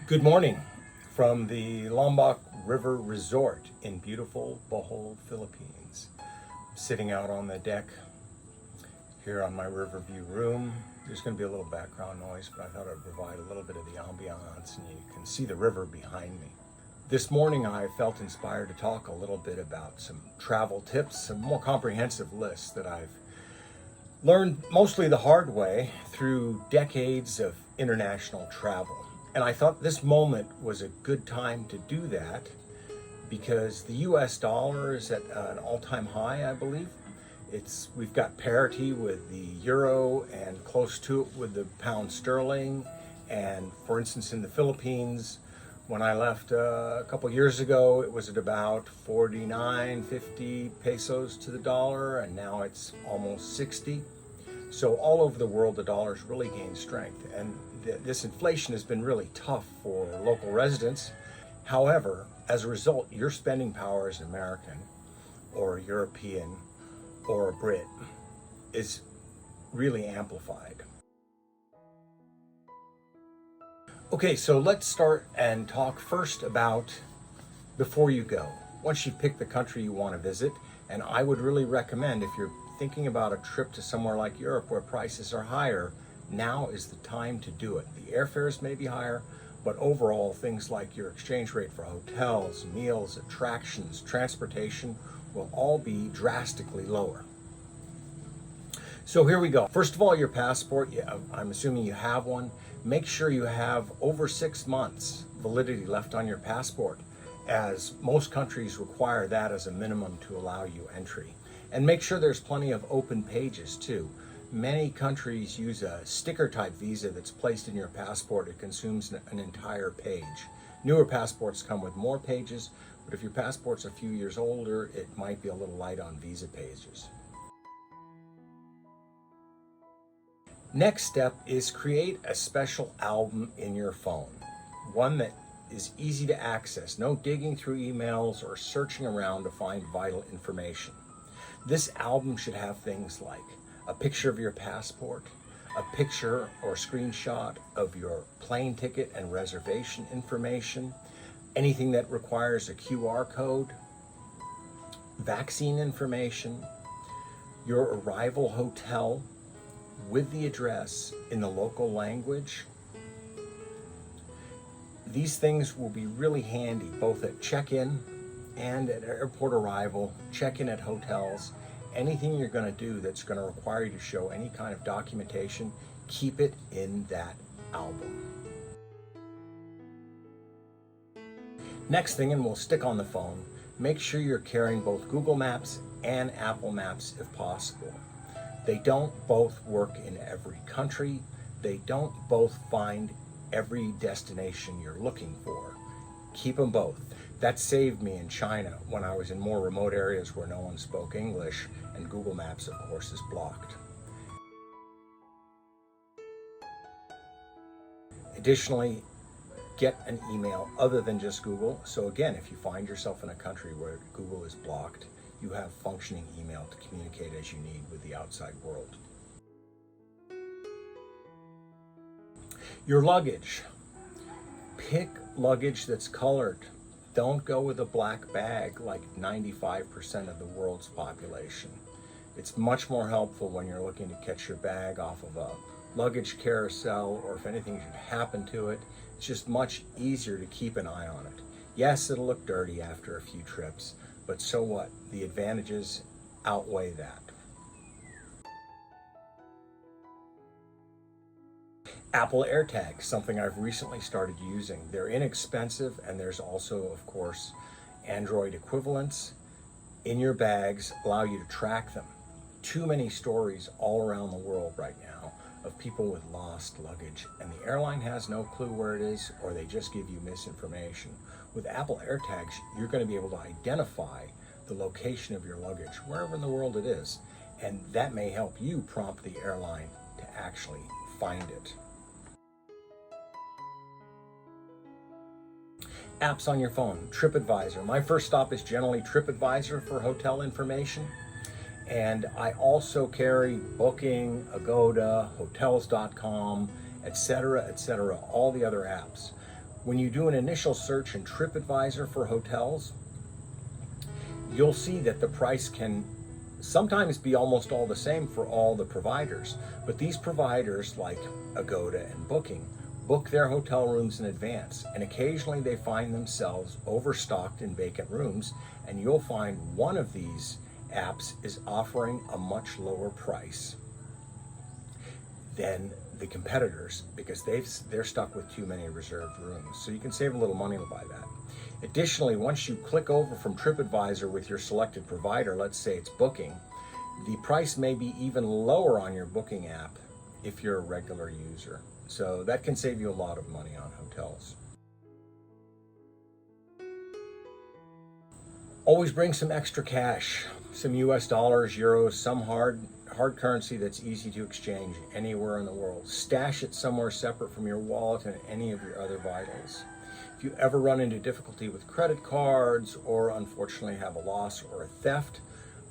Good morning from the Lombok River Resort in beautiful Bohol, Philippines. I'm sitting out on the deck here on my Riverview room. There's going to be a little background noise, but I thought I'd provide a little bit of the ambiance, and you can see the river behind me. This morning I felt inspired to talk a little bit about some travel tips, some more comprehensive lists that I've learned mostly the hard way through decades of international travel. And I thought this moment was a good time to do that because the US dollar is at an all-time high, I believe. We've got parity with the euro and close to it with the pound sterling. And for instance, in the Philippines, when I left a couple years ago, it was at about 49, 50 pesos to the dollar, and now it's almost 60. So all over the world, the dollar's really gained strength, and this inflation has been really tough for local residents. However, as a result, your spending power as an American or a European or a Brit is really amplified. Okay, so let's start and talk first about before you go. Once you've picked the country you want to visit, and I would really recommend, if you're thinking about a trip to somewhere like Europe where prices are higher, now is the time to do it. The airfares may be higher, but overall things like your exchange rate for hotels, meals, attractions, transportation will all be drastically lower. So here we go. First of all, your passport. I'm assuming you have one. Make sure you have over 6 months validity left on your passport, as most countries require that as a minimum to allow you entry. And make sure there's plenty of open pages too. Many countries use a sticker type visa that's placed in your passport. It consumes an entire page. Newer passports come with more pages, but if your passport's a few years older, it might be a little light on visa pages. Next step is create a special album in your phone, one that is easy to access, no digging through emails or searching around to find vital information. This album should have things like a picture of your passport, a picture or screenshot of your plane ticket and reservation information, anything that requires a QR code, vaccine information, your arrival hotel with the address in the local language. These things will be really handy both at check-in and at airport arrival, check-in at hotels. Anything you're going to do that's going to require you to show any kind of documentation, keep it in that album. Next thing, and we'll stick on the phone, make sure you're carrying both Google Maps and Apple Maps if possible. They don't both work in every country. They don't both find every destination you're looking for. Keep them both. That saved me in China when I was in more remote areas where no one spoke English, and Google Maps, of course, is blocked. Additionally, get an email other than just Google. So again, if you find yourself in a country where Google is blocked, you have functioning email to communicate as you need with the outside world. Your luggage. Pick luggage that's colored. Don't go with a black bag like 95% of the world's population. It's much more helpful when you're looking to catch your bag off of a luggage carousel, or if anything should happen to it, it's just much easier to keep an eye on it. Yes, it'll look dirty after a few trips, but so what? The advantages outweigh that. Apple AirTags, something I've recently started using. They're inexpensive, and there's also, of course, Android equivalents in your bags, allow you to track them. Too many stories all around the world right now of people with lost luggage, and the airline has no clue where it is, or they just give you misinformation. With Apple AirTags, you're going to be able to identify the location of your luggage, wherever in the world it is, and that may help you prompt the airline to actually find it. Apps on your phone, TripAdvisor. My first stop is generally TripAdvisor for hotel information. And I also carry Booking, Agoda, Hotels.com, etc., all the other apps. When you do an initial search in TripAdvisor for hotels, you'll see that the price can sometimes be almost all the same for all the providers. But these providers like Agoda and Booking book their hotel rooms in advance, and occasionally they find themselves overstocked in vacant rooms, and you'll find one of these apps is offering a much lower price than the competitors because they're stuck with too many reserved rooms. So you can save a little money by that. Additionally, once you click over from TripAdvisor with your selected provider, let's say it's Booking, the price may be even lower on your Booking app if you're a regular user. So that can save you a lot of money on hotels. Always bring some extra cash, some US dollars, euros, some hard currency that's easy to exchange anywhere in the world. Stash it somewhere separate from your wallet and any of your other vitals. If you ever run into difficulty with credit cards or unfortunately have a loss or a theft,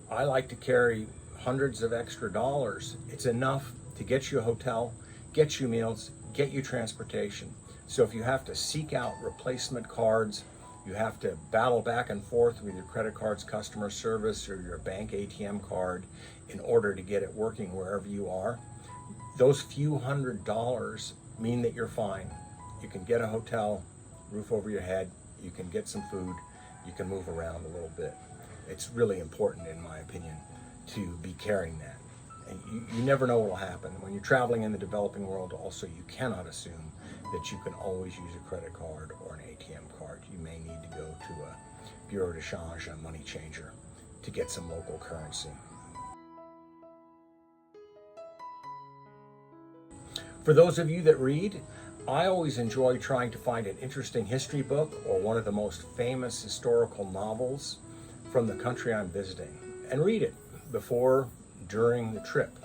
I like to carry hundreds of extra dollars. It's enough to get you a hotel, get you meals, get you transportation. So if you have to seek out replacement cards, you have to battle back and forth with your credit card's customer service or your bank ATM card in order to get it working wherever you are, those few $100s mean that you're fine. You can get a hotel, roof over your head, you can get some food, you can move around a little bit. It's really important, in my opinion, to be carrying that. And you never know what will happen. When you're traveling in the developing world also, you cannot assume that you can always use a credit card or an ATM card. You may need to go to a bureau de change, a money changer, to get some local currency. For those of you that read, I always enjoy trying to find an interesting history book or one of the most famous historical novels from the country I'm visiting and read it before, during the trip,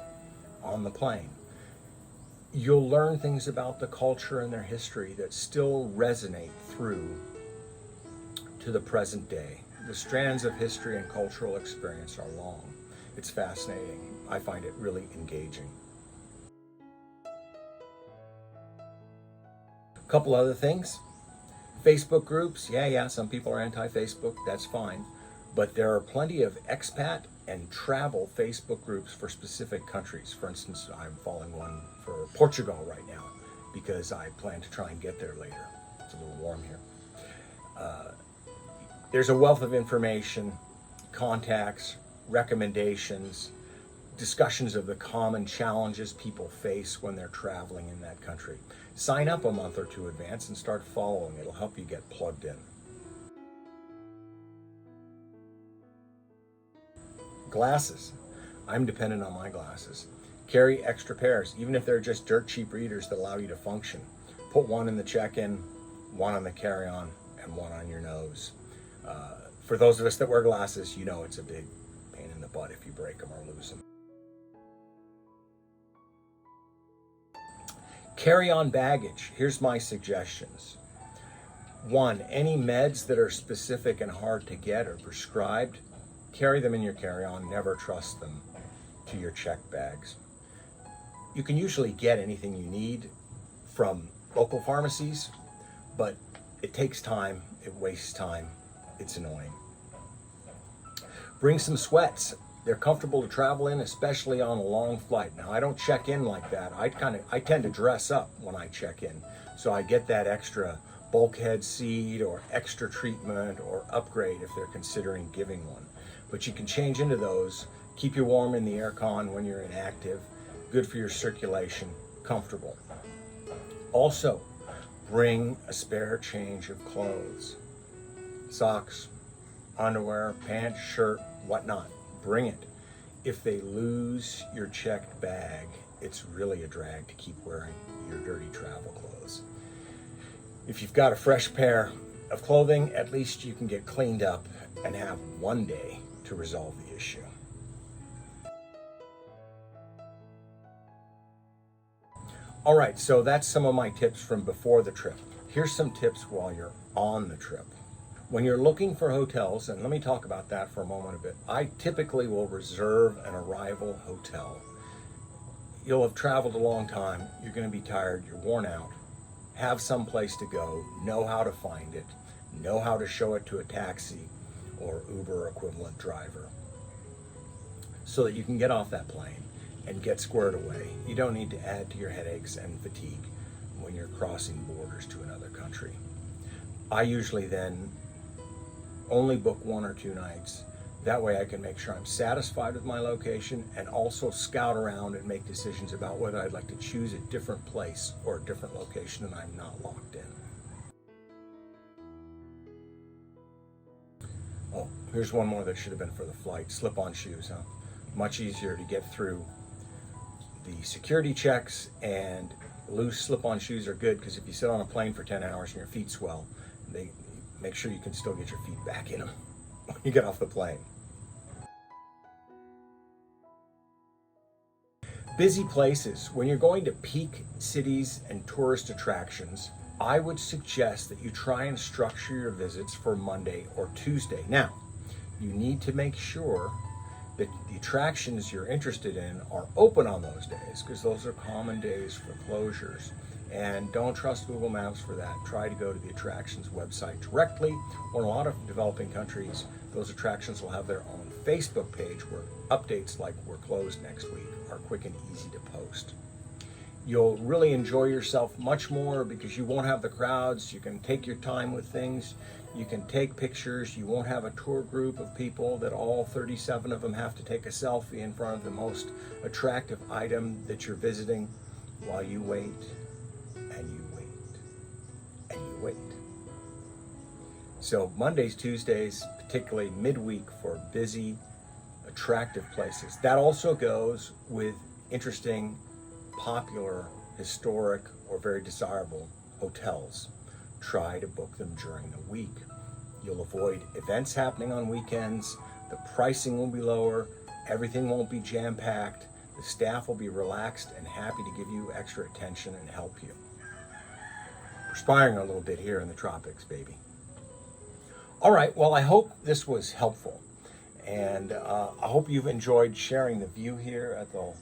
on the plane. You'll learn things about the culture and their history that still resonate through to the present day. The strands of history and cultural experience are long. It's fascinating. I find it really engaging. A couple other things. Facebook groups, yeah, some people are anti-Facebook, that's fine. But there are plenty of expat and travel Facebook groups for specific countries. For instance, I'm following one for Portugal right now because I plan to try and get there later. It's a little warm here. There's a wealth of information, contacts, recommendations, discussions of the common challenges people face when they're traveling in that country. Sign up a month or two in advance and start following. It'll help you get plugged in. Glasses. I'm dependent on my glasses. Carry extra pairs, even if they're just dirt cheap readers that allow you to function. Put one in the check-in, one on the carry-on, and one on your nose. For those of us that wear glasses, you know it's a big pain in the butt if you break them or lose them. Carry-on baggage. Here's my suggestions. 1, any meds that are specific and hard to get or prescribed, carry them in your carry-on. Never trust them to your checked bags. You can usually get anything you need from local pharmacies, but it takes time, it wastes time, it's annoying. Bring some sweats. They're comfortable to travel in, especially on a long flight. Now, I don't check in like that. I tend to dress up when I check in, so I get that extra bulkhead seat or extra treatment or upgrade if they're considering giving one. But you can change into those, keep you warm in the aircon when you're inactive, good for your circulation, comfortable. Also, bring a spare change of clothes, socks, underwear, pants, shirt, whatnot. Bring it. If they lose your checked bag, it's really a drag to keep wearing your dirty travel clothes. If you've got a fresh pair of clothing, at least you can get cleaned up and have one day to resolve the issue. All right, so that's some of my tips from before the trip. Here's some tips while you're on the trip. When you're looking for hotels, and let me talk about that for a moment a bit, I typically will reserve an arrival hotel. You'll have traveled a long time, you're going to be tired, you're worn out. have some place to go, know how to find it, know how to show it to a taxi or Uber equivalent driver so that you can get off that plane and get squared away. You don't need to add to your headaches and fatigue when you're crossing borders to another country. I usually then only book 1 or 2 nights. That way I can make sure I'm satisfied with my location and also scout around and make decisions about whether I'd like to choose a different place or a different location and I'm not locked in. Oh, here's one more that should have been for the flight. Slip-on shoes, huh? Much easier to get through the security checks, and loose slip-on shoes are good because if you sit on a plane for 10 hours and your feet swell, they make sure you can still get your feet back in them when you get off the plane. Busy places. When you're going to peak cities and tourist attractions, I would suggest that you try and structure your visits for Monday or Tuesday. Now, you need to make sure that the attractions you're interested in are open on those days, because those are common days for closures. And don't trust Google Maps for that. Try to go to the attractions website directly, or in a lot of developing countries, those attractions will have their own Facebook page where updates like we're closed next week are quick and easy to post. You'll really enjoy yourself much more because you won't have the crowds. You can take your time with things. You can take pictures. You won't have a tour group of people that all 37 of them have to take a selfie in front of the most attractive item that you're visiting while you wait and you wait and you wait. So Mondays, Tuesdays, particularly midweek for busy, attractive places. That also goes with interesting, popular, historic, or very desirable hotels. Try to book them during the week. You'll avoid events happening on weekends. The pricing will be lower. Everything won't be jam-packed. The staff will be relaxed and happy to give you extra attention and help you. Perspiring a little bit here in the tropics, baby. All right, well, I hope this was helpful. And I hope you've enjoyed sharing the view here at the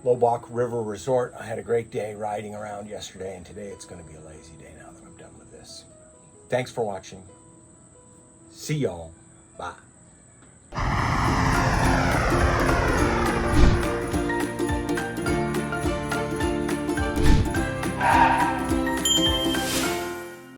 Lobach River Resort. I had a great day riding around yesterday, and today it's going to be a lazy day now that I'm done with this. Thanks for watching. See y'all. Bye.